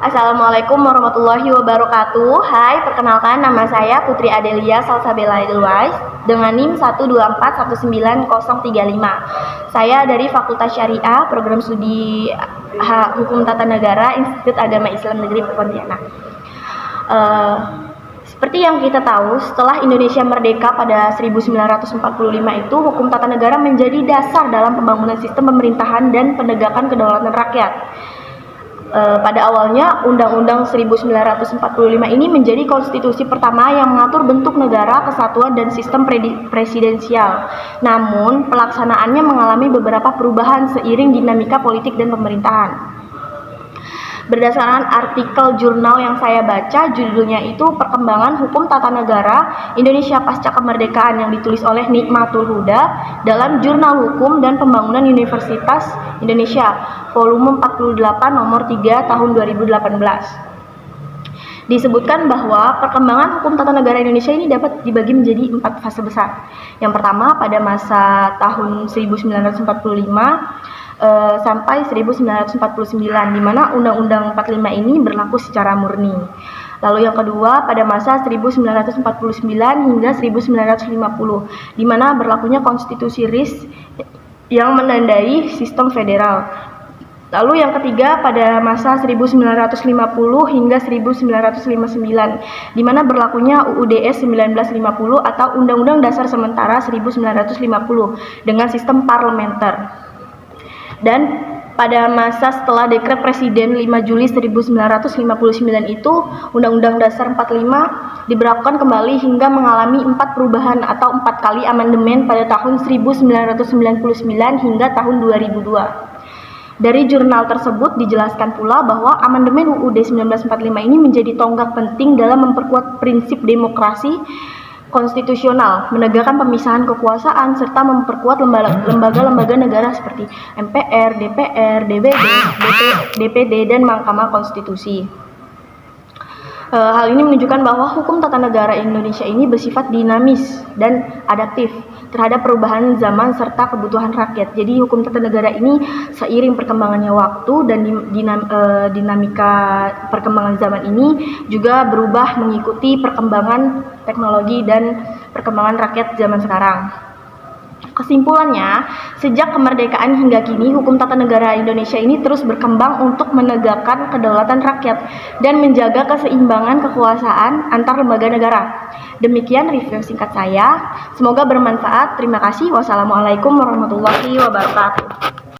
Assalamualaikum warahmatullahi wabarakatuh. Hai, perkenalkan nama saya Putri Adelia Salsabella Edelweiss dengan NIM 124199035. Saya dari Fakultas Syariah, Program Studi Hukum Tata Negara, Institut Agama Islam Negeri Pontianak. Seperti yang kita tahu, setelah Indonesia merdeka pada 1945 itu, hukum tata negara menjadi dasar dalam pembangunan sistem pemerintahan dan penegakan kedaulatan rakyat. Pada awalnya, Undang-Undang 1945 ini menjadi konstitusi pertama yang mengatur bentuk negara, kesatuan, dan sistem presidensial. Namun, pelaksanaannya mengalami beberapa perubahan seiring dinamika politik dan pemerintahan. Berdasarkan artikel jurnal yang saya baca, judulnya itu Perkembangan Hukum Tata Negara Indonesia Pasca Kemerdekaan, yang ditulis oleh Nikmatul Huda dalam Jurnal Hukum dan Pembangunan Universitas Indonesia, volume 48 nomor 3 tahun 2018. Disebutkan bahwa perkembangan hukum tata negara Indonesia ini dapat dibagi menjadi 4 fase besar. Yang pertama pada masa tahun 1945 sampai 1949, di mana Undang-Undang 45 ini berlaku secara murni. Lalu yang kedua pada masa 1949 hingga 1950, di mana berlakunya konstitusi RIS yang menandai sistem federal. Lalu yang ketiga pada masa 1950 hingga 1959, di mana berlakunya UUDS 1950 atau Undang-Undang Dasar Sementara 1950 dengan sistem parlementer. Dan pada masa setelah Dekret Presiden 5 Juli 1959 itu, Undang-Undang Dasar 45 diberlakukan kembali hingga mengalami 4 perubahan atau 4 kali amandemen pada tahun 1999 hingga tahun 2002. Dari jurnal tersebut dijelaskan pula bahwa amandemen UUD 1945 ini menjadi tonggak penting dalam memperkuat prinsip demokrasi konstitusional, menegakkan pemisahan kekuasaan, serta memperkuat lembaga-lembaga negara seperti MPR, DPR, DPD, dan Mahkamah Konstitusi. Hal ini menunjukkan bahwa hukum tata negara Indonesia ini bersifat dinamis dan adaptif terhadap perubahan zaman serta kebutuhan rakyat. Jadi hukum tata negara ini seiring perkembangannya waktu dan dinamika perkembangan zaman ini juga berubah mengikuti perkembangan teknologi dan perkembangan rakyat zaman sekarang. Kesimpulannya, sejak kemerdekaan hingga kini, hukum tata negara Indonesia ini terus berkembang untuk menegakkan kedaulatan rakyat dan menjaga keseimbangan kekuasaan antar lembaga negara. Demikian review singkat saya. Semoga bermanfaat. Terima kasih. Wassalamualaikum warahmatullahi wabarakatuh.